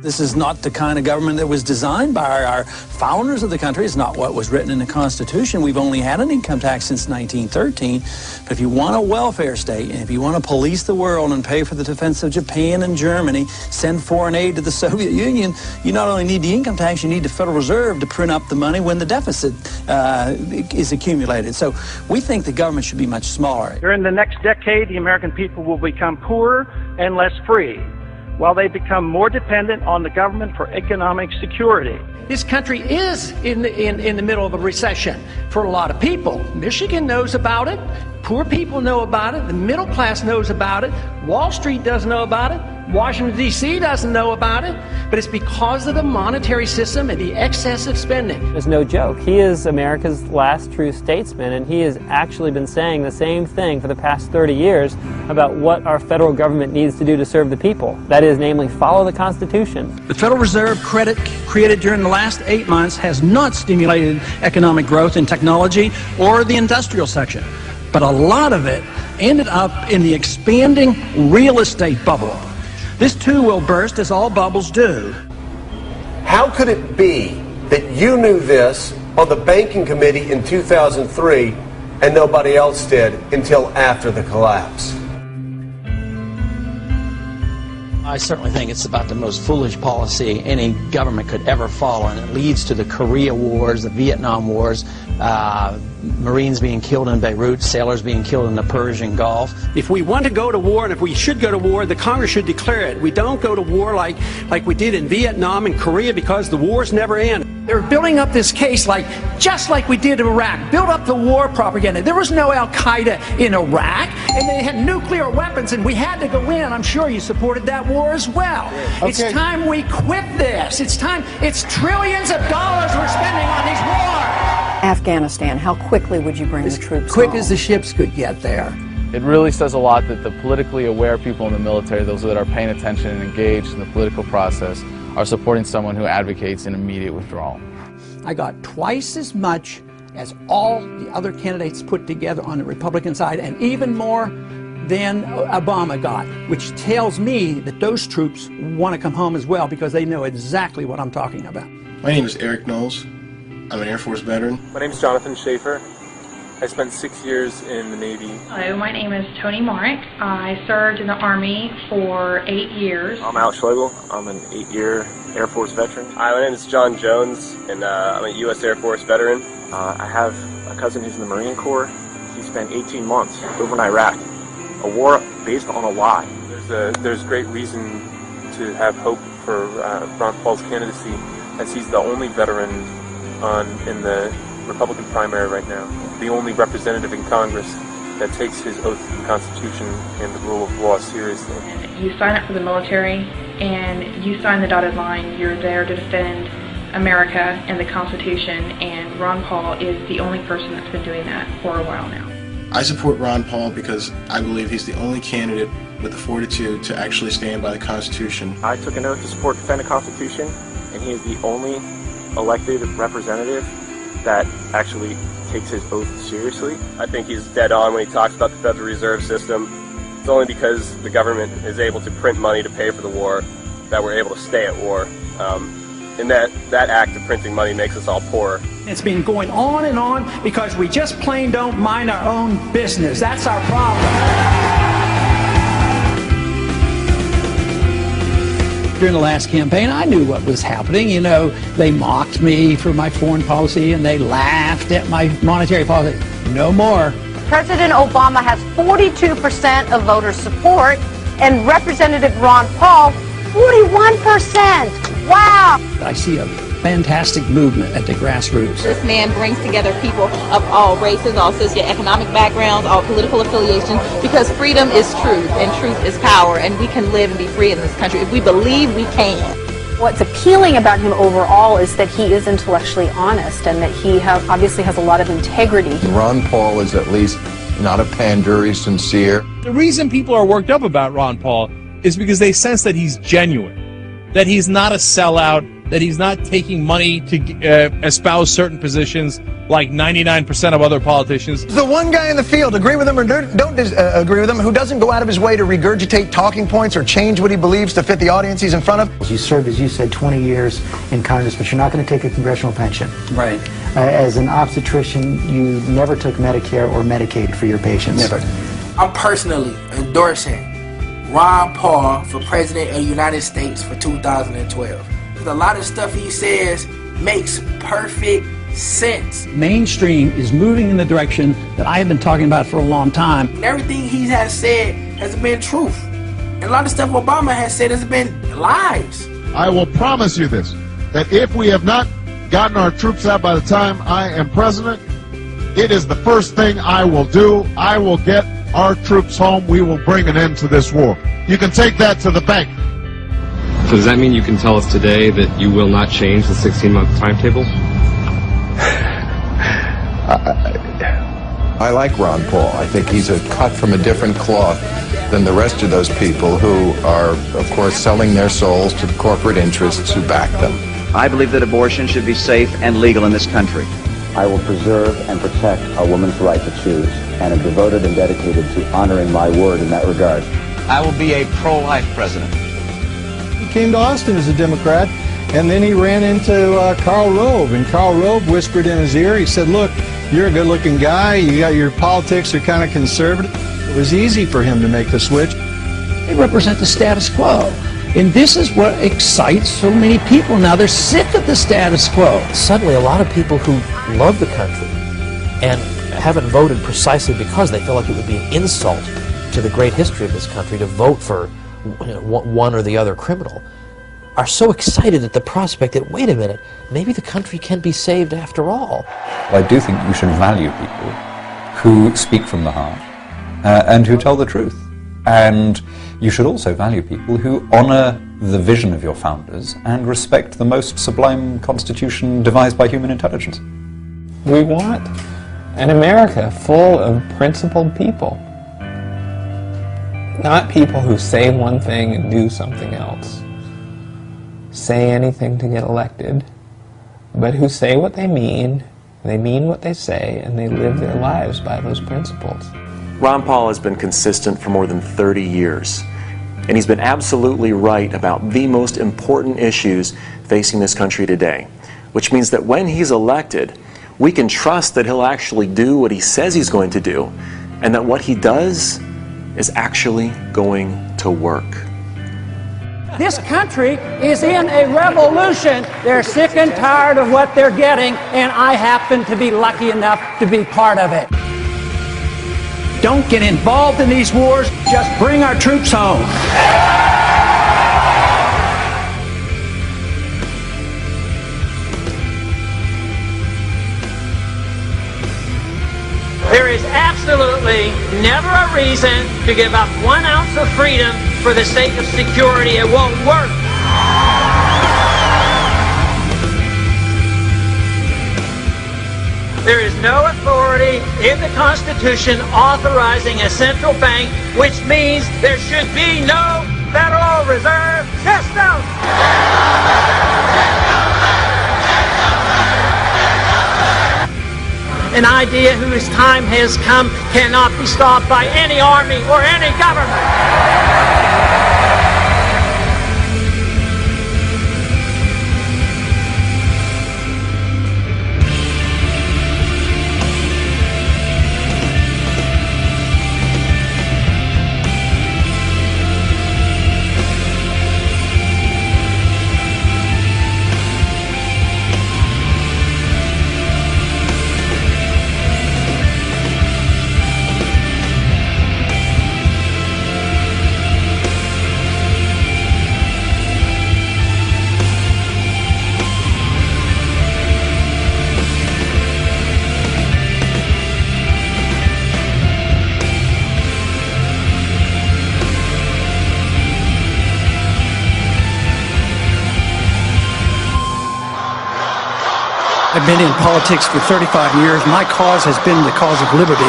This is not the kind of government that was designed by our founders of the country. It's not what was written in the Constitution. We've only had an income tax since 1913. But if you want a welfare state, and if you want to police the world and pay for the defense of Japan and Germany, send foreign aid to the Soviet Union, you not only need the income tax, you need the Federal Reserve to print up the money when the deficit is accumulated. So we think the government should be much smaller. During the next decade, the American people will become poorer and less free, while they become more dependent on the government for economic security. This country is in the middle of a recession for a lot of people. Michigan knows about it. Poor people know about it. The middle class knows about it. Wall Street doesn't know about it. Washington, D.C. doesn't know about it. But it's because of the monetary system and the excessive spending. It's no joke. He is America's last true statesman, and he has actually been saying the same thing for the past 30 years about what our federal government needs to do to serve the people. That is, namely, follow the Constitution. The Federal Reserve credit created during the last 8 months has not stimulated economic growth in technology or the industrial section. But a lot of it ended up in the expanding real estate bubble. This too will burst, as all bubbles do. How could it be that you knew this on the banking committee in 2003 and nobody else did until after the collapse? I certainly think it's about the most foolish policy any government could ever follow, and it leads to the Korea Wars, the Vietnam Wars, Marines being killed in Beirut, sailors being killed in the Persian Gulf. If we want to go to war, and if we should go to war, the Congress should declare it. We don't go to war like we did in Vietnam and Korea, because the wars never end. They're building up this case just like we did in Iraq. Build up the war propaganda. There was no Al-Qaeda in Iraq, and they had nuclear weapons, and we had to go in. I'm sure you supported that war as well. Okay. It's time we quit this. It's time. It's trillions of dollars we're spending on these wars. Afghanistan, how quickly would you bring the troops quick home? As the ships could get there. It really says a lot that the politically aware people in the military, those that are paying attention and engaged in the political process, are supporting someone who advocates an immediate withdrawal. I got twice as much as all the other candidates put together on the Republican side, and even more than Obama got, which tells me that those troops want to come home as well, because they know exactly what I'm talking about. My name is Eric Knowles. I'm an Air Force veteran. My name is Jonathan Schaefer. I spent 6 years in the Navy. Hello, my name is Tony Marek. I served in the Army for 8 years. I'm Alex Schlegel. I'm an 8-year Air Force veteran. Hi, my name is John Jones, and I'm a U.S. Air Force veteran. I have a cousin who's in the Marine Corps. He spent 18 months over in Iraq. A war based on a lie. There's great reason to have hope for Ron Paul's candidacy, as he's the only veteran in the Republican primary right now, the only representative in Congress that takes his oath to the Constitution and the rule of law seriously. You sign up for the military and you sign the dotted line. You're there to defend America and the Constitution, and Ron Paul is the only person that's been doing that for a while now. I support Ron Paul because I believe he's the only candidate with the fortitude to actually stand by the Constitution. I took an oath to support defend the Constitution, and he is the only elected representative that actually takes his oath seriously. I think he's dead on when he talks about the Federal Reserve System. It's only because the government is able to print money to pay for the war that we're able to stay at war. And that act of printing money makes us all poor. It's been going on and on because we just plain don't mind our own business. That's our problem. During the last campaign, I knew what was happening. You know, they mocked me for my foreign policy and they laughed at my monetary policy. No more. President Obama has 42% of voter support, and Representative Ron Paul, 41%. Wow. I see a fantastic movement at the grassroots. This man brings together people of all races, all socioeconomic backgrounds, all political affiliations, because freedom is truth and truth is power, and we can live and be free in this country if we believe we can. What's appealing about him overall is that he is intellectually honest and that he obviously has a lot of integrity. Ron Paul is at least not a pander, he's sincere. The reason people are worked up about Ron Paul is because they sense that he's genuine, that he's not a sellout, that he's not taking money to espouse certain positions like 99% of other politicians. The one guy in the field, agree with him or don't agree with him, who doesn't go out of his way to regurgitate talking points or change what he believes to fit the audience he's in front of. You served, as you said, 20 years in Congress, but you're not going to take a congressional pension. Right. As an obstetrician, you never took Medicare or Medicaid for your patients. Never. I'm personally endorsing Ron Paul for President of the United States for 2012. A lot of stuff he says makes perfect sense. Mainstream is moving in the direction that I have been talking about for a long time. And everything he has said has been truth. And a lot of stuff Obama has said has been lies. I will promise you this, that if we have not gotten our troops out by the time I am president, it is the first thing I will do. I will get our troops home. We will bring an end to this war. You can take that to the bank. So does that mean you can tell us today that you will not change the 16-month timetable? I like Ron Paul. I think he's a cut from a different cloth than the rest of those people who are, of course, selling their souls to the corporate interests who back them. I believe that abortion should be safe and legal in this country. I will preserve and protect a woman's right to choose, and am devoted and dedicated to honoring my word in that regard. I will be a pro-life president. He came to Austin as a Democrat, and then he ran into Karl Rove, and Karl Rove whispered in his ear, he said, look, you're a good-looking guy, you got your politics are kind of conservative. It was easy for him to make the switch. They represent the status quo. And this is what excites so many people now. They're sick of the status quo. Suddenly, a lot of people who love the country and haven't voted precisely because they feel like it would be an insult to the great history of this country to vote for one or the other criminal, are so excited at the prospect that, wait a minute, maybe the country can be saved after all. I do think you should value people who speak from the heart and who tell the truth. And you should also value people who honor the vision of your founders and respect the most sublime constitution devised by human intelligence. We want an America full of principled people. Not people who say one thing and do something else. Say anything to get elected, but who say what they mean what they say, and they live their lives by those principles. Ron Paul has been consistent for more than 30 years, and he's been absolutely right about the most important issues facing this country today, which means that when he's elected, we can trust that he'll actually do what he says he's going to do, and that what he does is actually going to work. This country is in a revolution. They're sick and tired of what they're getting, and I happen to be lucky enough to be part of it. Don't get involved in these wars. Just bring our troops home. There is absolutely never a reason to give up 1 ounce of freedom for the sake of security. It won't work. There is no authority in the Constitution authorizing a central bank, which means there should be no Federal Reserve System. An idea whose time has come cannot be stopped by any army or any government. I've been in politics for 35 years. My cause has been the cause of liberty.